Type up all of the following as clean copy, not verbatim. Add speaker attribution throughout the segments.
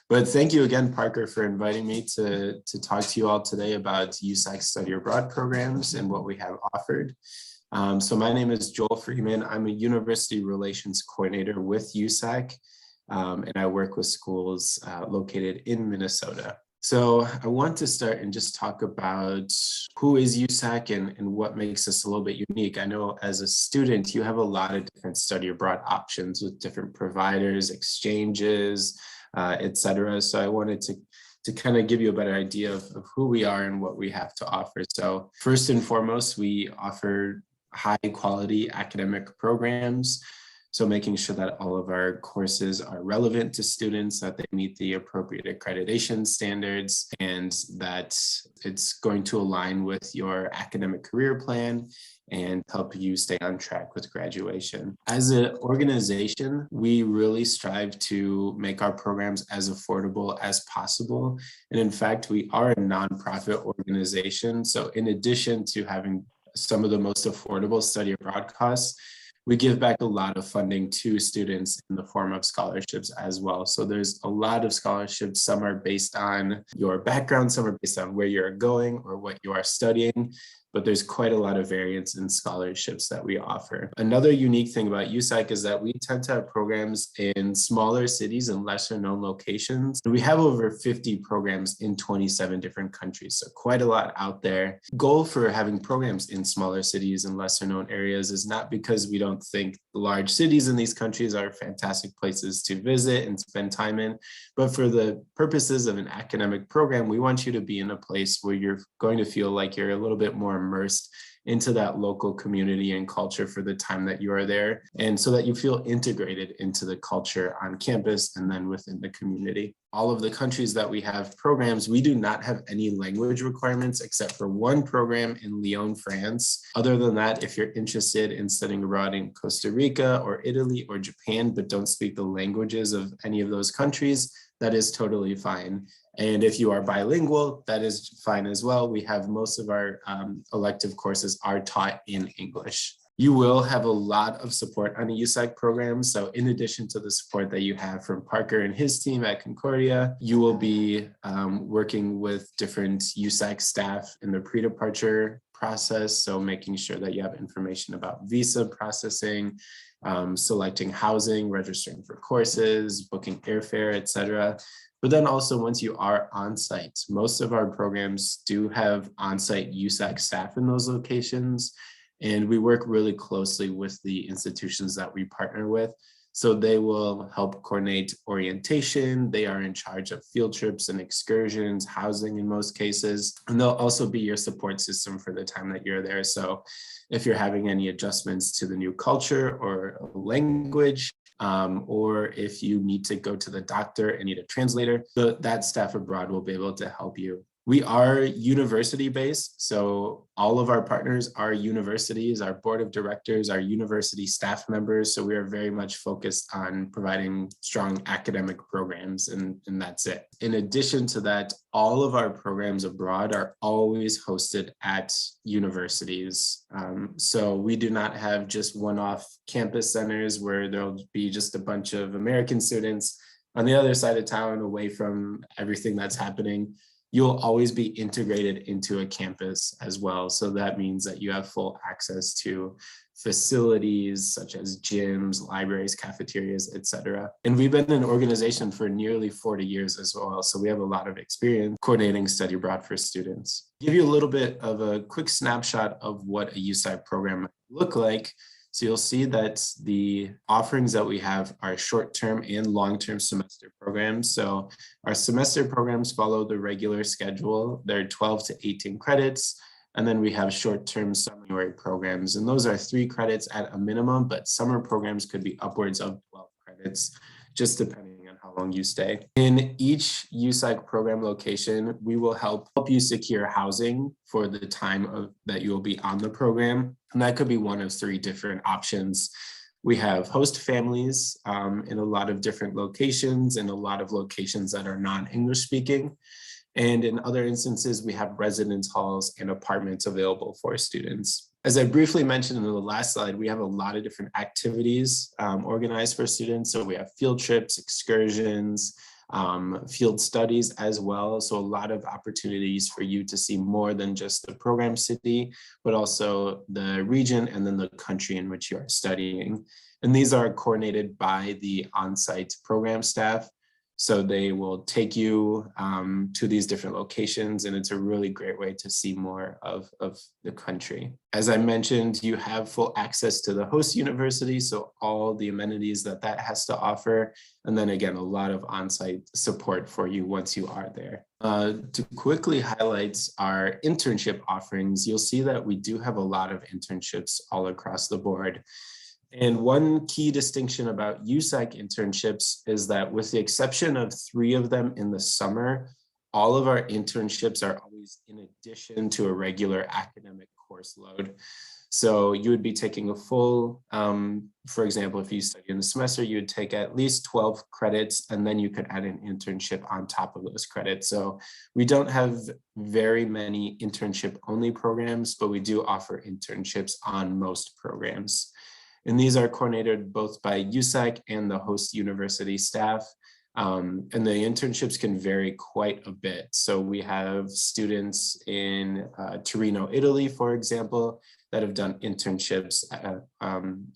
Speaker 1: But thank you again, Parker, for inviting me to talk to you all today about USAC study abroad programs and what we have offered. So my name is Joel Freeman. I'm a University Relations Coordinator with USAC, and I work with schools located in Minnesota. So I want to start and just talk about who is USAC and what makes us a little bit unique. I know as a student, you have a lot of different study abroad options with different providers, exchanges, et cetera. So I wanted to kind of give you a better idea of who we are and what we have to offer. So first and foremost, we offer high quality academic programs. So making sure that all of our courses are relevant to students, that they meet the appropriate accreditation standards, and that it's going to align with your academic career plan and help you stay on track with graduation. As an organization, we really strive to make our programs as affordable as possible. And in fact, we are a nonprofit organization. So in addition to having some of the most affordable study abroad costs, we give back a lot of funding to students in the form of scholarships as well. So there's a lot of scholarships. Some are based on your background, some are based on where you're going or what you are studying, but there's quite a lot of variance in scholarships that we offer. Another unique thing about USAC is that we tend to have programs in smaller cities and lesser known locations. We have over 50 programs in 27 different countries, so quite a lot out there. Goal for having programs in smaller cities and lesser known areas is not because we don't think large cities in these countries are fantastic places to visit and spend time in, but for the purposes of an academic program, we want you to be in a place where you're going to feel like you're a little bit more immersed into that local community and culture for the time that you are there, and so that you feel integrated into the culture on campus and then within the community. All of the countries that we have programs, we do not have any language requirements except for one program in Lyon, France. Other than that, if you're interested in studying abroad in Costa Rica or Italy or Japan, but don't speak the languages of any of those countries, that is totally fine. And if you are bilingual, that is fine as well. We have most of our elective courses are taught in English. You will have a lot of support on a USAC program. So in addition to the support that you have from Parker and his team at Concordia, you will be working with different USAC staff in the pre-departure process. So making sure that you have information about visa processing, selecting housing, registering for courses, booking airfare, et cetera. But then also once you are on site, most of our programs do have on-site USAC staff in those locations. And we work really closely with the institutions that we partner with. So they will help coordinate orientation. They are in charge of field trips and excursions, housing in most cases, and they'll also be your support system for the time that you're there. So if you're having any adjustments to the new culture or language, or if you need to go to the doctor and need a translator, that staff abroad will be able to help you. We are university-based, so all of our partners are universities, our board of directors, our university staff members, so we are very much focused on providing strong academic programs, and that's it. In addition to that, all of our programs abroad are always hosted at universities. So we do not have just one-off campus centers where there'll be just a bunch of American students on the other side of town away from everything that's happening. You'll always be integrated into a campus as well. So that means that you have full access to facilities such as gyms, libraries, cafeterias, et cetera. And we've been an organization for nearly 40 years as well. So we have a lot of experience coordinating study abroad for students. Give you a little bit of a quick snapshot of what a USAC program might look like. So you'll see that the offerings that we have are short-term and long-term semester programs. So our semester programs follow the regular schedule. They're 12 to 18 credits. And then we have short-term summer programs. And those are 3 credits at a minimum, but summer programs could be upwards of 12 credits, just depending on how long you stay. In each USAC program location, we will help you secure housing for the time that you will be on the program. And that could be one of 3 different options. We have host families in a lot of different locations, and a lot of locations that are non-English speaking. And in other instances, we have residence halls and apartments available for students. As I briefly mentioned in the last slide, we have a lot of different activities organized for students. So we have field trips, excursions, field studies as well. So a lot of opportunities for you to see more than just the program city, but also the region and then the country in which you are studying. And these are coordinated by the on-site program staff. So they will take you to these different locations, and it's a really great way to see more of the country. As I mentioned, you have full access to the host university, so all the amenities that has to offer. And then again, a lot of on-site support for you once you are there. To quickly highlight our internship offerings, you'll see that we do have a lot of internships all across the board. And one key distinction about USAC internships is that with the exception of 3 of them in the summer, all of our internships are always in addition to a regular academic course load. So you would be taking a full, for example, if you study in the semester, you would take at least 12 credits, and then you could add an internship on top of those credits. So we don't have very many internship only programs, but we do offer internships on most programs. And these are coordinated both by USAC and the host university staff. And the internships can vary quite a bit. So we have students in Torino, Italy, for example, that have done internships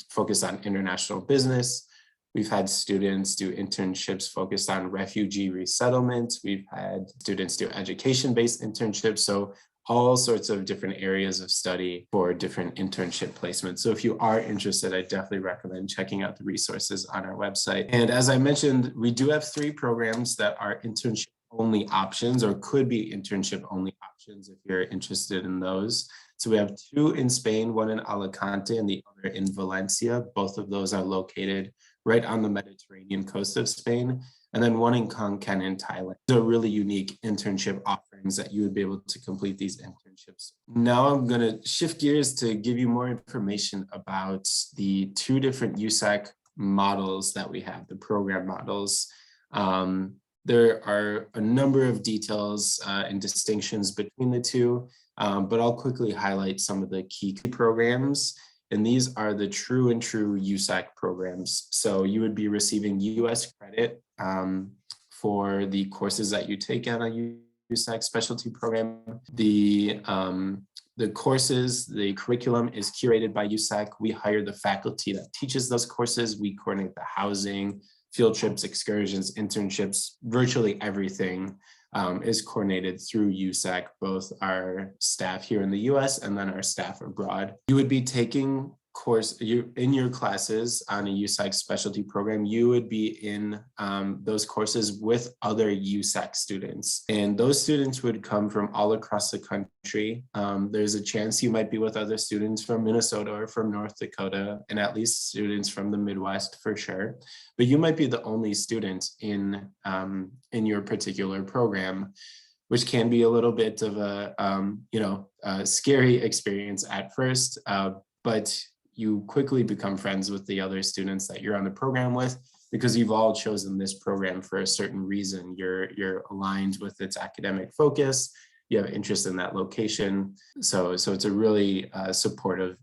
Speaker 1: focused on international business. We've had students do internships focused on refugee resettlement. We've had students do education-based internships. So all sorts of different areas of study for different internship placements. So if you are interested, I definitely recommend checking out the resources on our website. And as I mentioned, we do have 3 programs that are internship only options, or could be internship only options if you're interested in those. So we have 2 in Spain, one in Alicante and the other in Valencia. Both of those are located right on the Mediterranean coast of Spain. And then one in Konkan in Thailand. These are really unique internship offerings that you would be able to complete these internships. Now I'm going to shift gears to give you more information about the 2 different USAC models that we have, the program models. There are a number of details and distinctions between the 2, but I'll quickly highlight some of the key programs. And these are the true and true USAC programs. So you would be receiving US credit for the courses that you take on a USAC specialty program. The courses, the curriculum is curated by USAC. We hire the faculty that teaches those courses. We coordinate the housing, field trips, excursions, internships, virtually everything is coordinated through USAC, both our staff here in the US and then our staff abroad. You would be taking in your classes on a USAC specialty program, you would be in those courses with other USAC students. And those students would come from all across the country. There's a chance you might be with other students from Minnesota or from North Dakota, and at least students from the Midwest for sure. But you might be the only student in your particular program, which can be a little bit of a scary experience at first, but you quickly become friends with the other students that you're on the program with, because you've all chosen this program for a certain reason. You're aligned with its academic focus, you have interest in that location. So it's a really supportive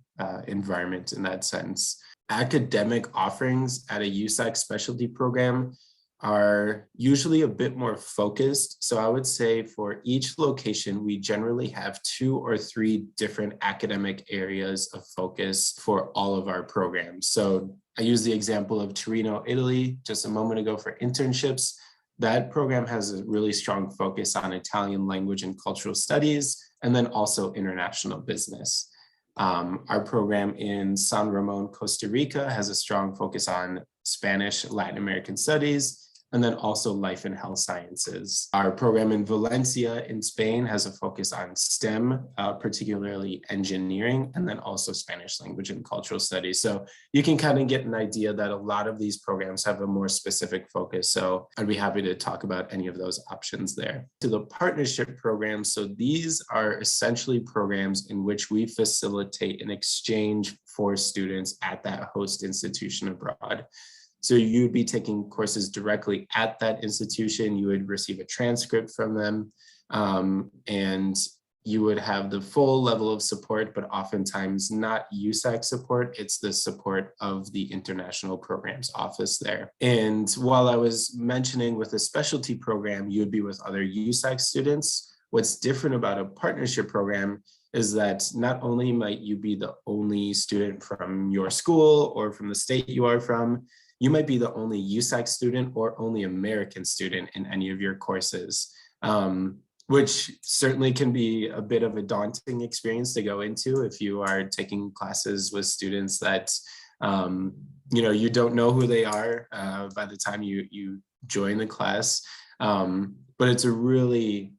Speaker 1: environment in that sense. Academic offerings at a USAC specialty program are usually a bit more focused. So I would say for each location, we generally have 2 or 3 different academic areas of focus for all of our programs. So I used the example of Torino, Italy, just a moment ago for internships. That program has a really strong focus on Italian language and cultural studies, and then also international business. Our program in San Ramon, Costa Rica has a strong focus on Spanish, Latin American studies, and then also life and health sciences. Our program in Valencia in Spain has a focus on STEM, particularly engineering, and then also Spanish language and cultural studies. So you can kind of get an idea that a lot of these programs have a more specific focus. So I'd be happy to talk about any of those options there. To the partnership programs, so these are essentially programs in which we facilitate an exchange for students at that host institution abroad. So you'd be taking courses directly at that institution. You would receive a transcript from them, and you would have the full level of support, but oftentimes not USAC support. It's the support of the International Programs Office there. And while I was mentioning with a specialty program, you would be with other USAC students. What's different about a partnership program is that not only might you be the only student from your school or from the state you are from, you might be the only USAC student or only American student in any of your courses. Which certainly can be a bit of a daunting experience to go into if you are taking classes with students that you don't know who they are by the time you join the class. But it's a really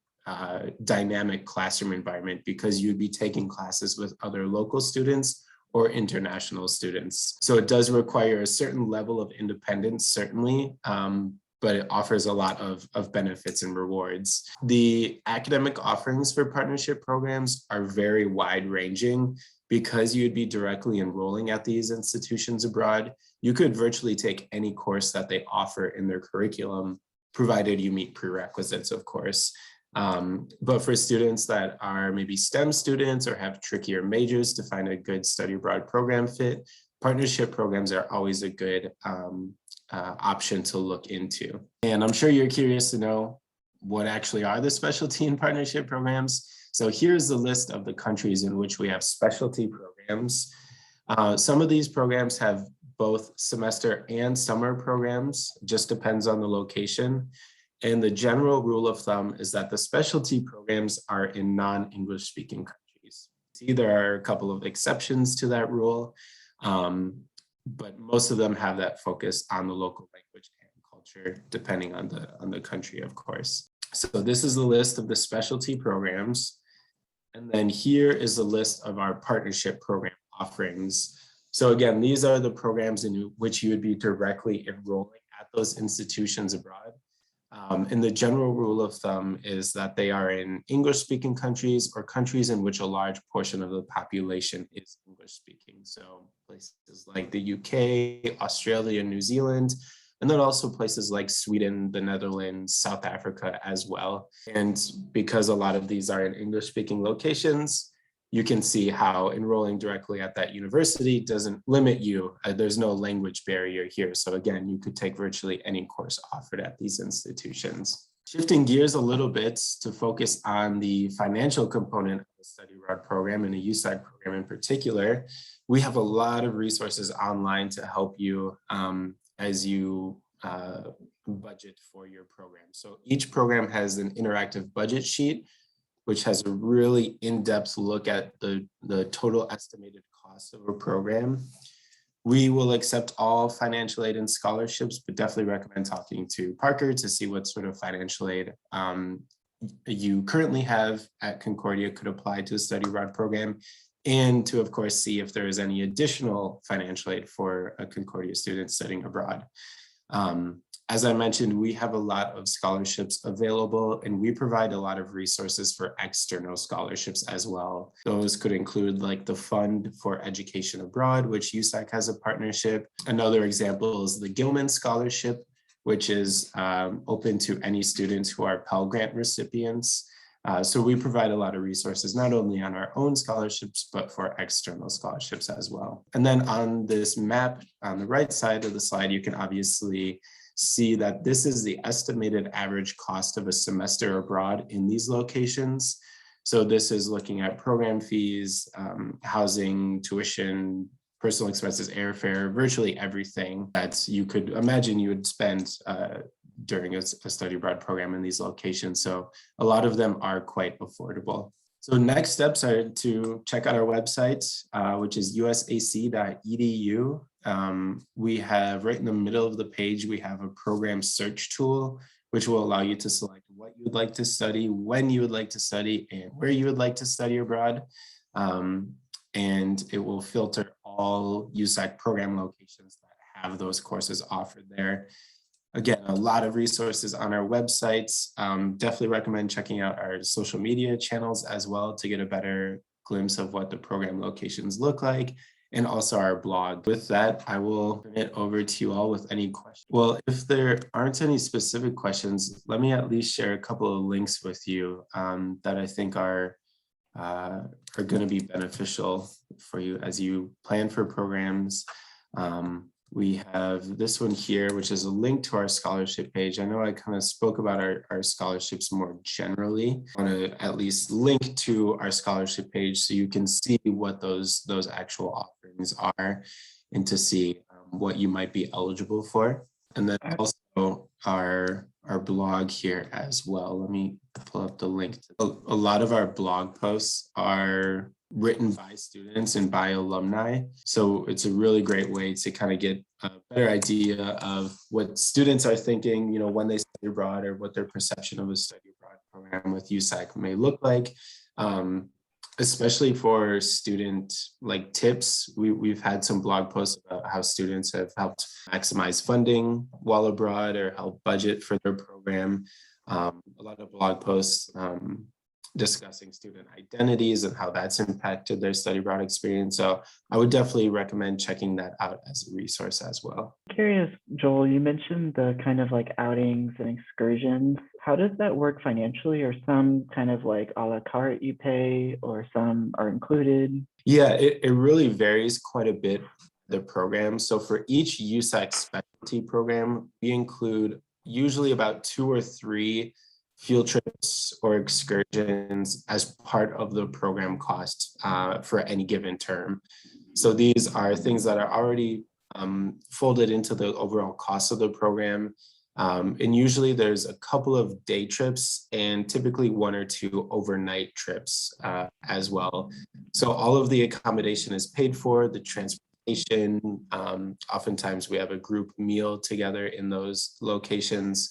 Speaker 1: dynamic classroom environment because you'd be taking classes with other local students or international students. So it does require a certain level of independence, certainly, but it offers a lot of benefits and rewards. The academic offerings for partnership programs are very wide-ranging. Because you'd be directly enrolling at these institutions abroad, you could virtually take any course that they offer in their curriculum, provided you meet prerequisites, of course. But for students that are maybe STEM students or have trickier majors to find a good study abroad program fit, partnership programs are always a good option to look into. And I'm sure you're curious to know what actually are the specialty and partnership programs. So here's the list of the countries in which we have specialty programs. Some of these programs have both semester and summer programs, just depends on the location. And the general rule of thumb is that the specialty programs are in non-English speaking countries. See, there are a couple of exceptions to that rule. But most of them have that focus on the local language and culture, depending on the country, of course. So this is the list of the specialty programs. And then here is the list of our partnership program offerings. So again, these are the programs in which you would be directly enrolling at those institutions abroad. And the general rule of thumb is that they are in English-speaking countries or countries in which a large portion of the population is English-speaking. So places like the UK, Australia, New Zealand, and then also places like Sweden, the Netherlands, South Africa as well. And because a lot of these are in English-speaking locations, you can see how enrolling directly at that university doesn't limit you. There's no language barrier here. So again, you could take virtually any course offered at these institutions. Shifting gears a little bit to focus on the financial component of the study abroad program and a USAC program in particular, we have a lot of resources online to help you as you budget for your program. So each program has an interactive budget sheet, which has a really in-depth look at the total estimated cost of a program. We will accept all financial aid and scholarships, but definitely recommend talking to Parker to see what sort of financial aid you currently have at Concordia could apply to a study abroad program, and to, of course, see if there is any additional financial aid for a Concordia student studying abroad. As I mentioned, we have a lot of scholarships available, and we provide a lot of resources for external scholarships as well. Those could include like the Fund for Education Abroad, which USAC has a partnership. Another example is the Gilman Scholarship, which is open to any students who are Pell Grant recipients. So we provide a lot of resources, not only on our own scholarships, but for external scholarships as well. And then on this map on the right side of the slide, you can obviously see that this is the estimated average cost of a semester abroad in these locations. So this is looking at program fees, housing, tuition, personal expenses, airfare, virtually everything that you could imagine you would spend during a study abroad program in these locations. So a lot of them are quite affordable. So next steps are to check out our website, which is usac.edu. We have right in the middle of the page, we have a program search tool, which will allow you to select what you would like to study, when you would like to study, and where you would like to study abroad. And it will filter all USAC program locations that have those courses offered there. Again, a lot of resources on our websites. Definitely recommend checking out our social media channels as well to get a better glimpse of what the program locations look like, and also our blog. With that, I will turn it over to you all with any questions. Well, if there aren't any specific questions, let me at least share a couple of links with you that I think are are going to be beneficial for you as you plan for programs. We have this one here, which is a link to our scholarship page. I know I kind of spoke about our scholarships more generally. I want to at least link to our scholarship page so you can see what those actual offerings are and to see what you might be eligible for. And then also our blog here as well. Let me pull up the link. A lot of our blog posts are written by students and by alumni. So it's a really great way to kind of get a better idea of what students are thinking, you know, when they study abroad, or what their perception of a study abroad program with USAC may look like. Especially for student like tips, we've had some blog posts about how students have helped maximize funding while abroad or help budget for their program. A lot of blog posts discussing student identities and how that's impacted their study abroad experience. So I would definitely recommend checking that out as a resource as well.
Speaker 2: Curious, Joel, you mentioned the kind of like outings and excursions. How does that work financially? Or some kind of like a la carte you pay, or some are included?
Speaker 1: Yeah, it really varies quite a bit, the program. So for each USAC specialty program, we include usually about 2 or 3 field trips or excursions as part of the program cost for any given term. So these are things that are already folded into the overall cost of the program. And usually there's a couple of day trips and typically 1 or 2 overnight trips as well. So all of the accommodation is paid for, the transportation. Oftentimes we have a group meal together in those locations.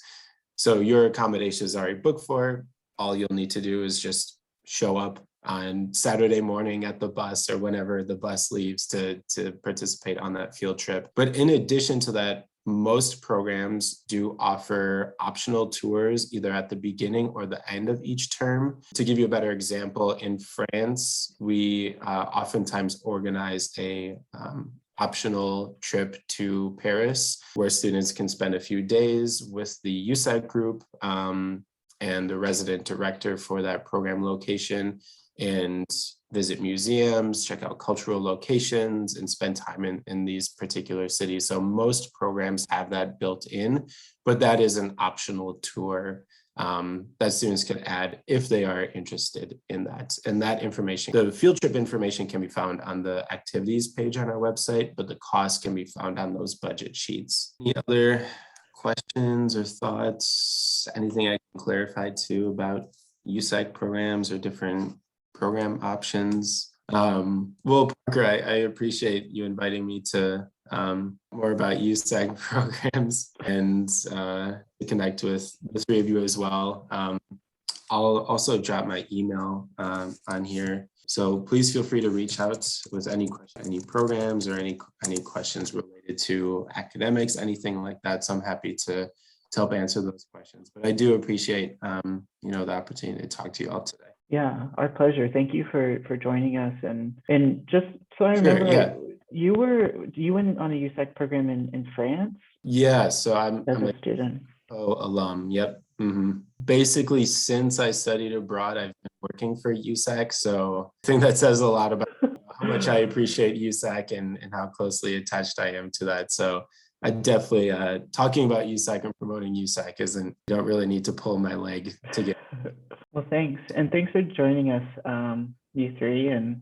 Speaker 1: So your accommodation is already booked for. All you'll need to do is just show up on Saturday morning at the bus or whenever the bus leaves to participate on that field trip. But in addition to that, most programs do offer optional tours either at the beginning or the end of each term. To give you a better example, in France, we oftentimes organize a optional trip to Paris, where students can spend a few days with the USAC group and the resident director for that program location, and visit museums, check out cultural locations, and spend time in these particular cities. So most programs have that built in, but that is an optional tour that students can add if they are interested in that. And that information, the field trip information, can be found on the activities page on our website, but the cost can be found on those budget sheets. Any other questions or thoughts? Anything I can clarify too about USAC programs or different program options? Well, Parker, I appreciate you inviting me to more about USAC programs and to connect with the 3 of you as well. I'll also drop my email on here. So please feel free to reach out with any programs or any questions related to academics, anything like that. So I'm happy to help answer those questions. But I do appreciate the opportunity to talk to you all today.
Speaker 2: Yeah, our pleasure. Thank you for joining us. And just so I remember,
Speaker 1: yeah.
Speaker 2: you went on a USAC program in France?
Speaker 1: Yeah, so I'm
Speaker 2: a student.
Speaker 1: Alum. Yep. Mm-hmm. Basically, since I studied abroad, I've been working for USAC. So I think that says a lot about how much I appreciate USAC and how closely attached I am to that. So I definitely, talking about USAC and promoting USAC you don't really need to pull my leg to get.
Speaker 2: Well, thanks. And thanks for joining us, you 3. And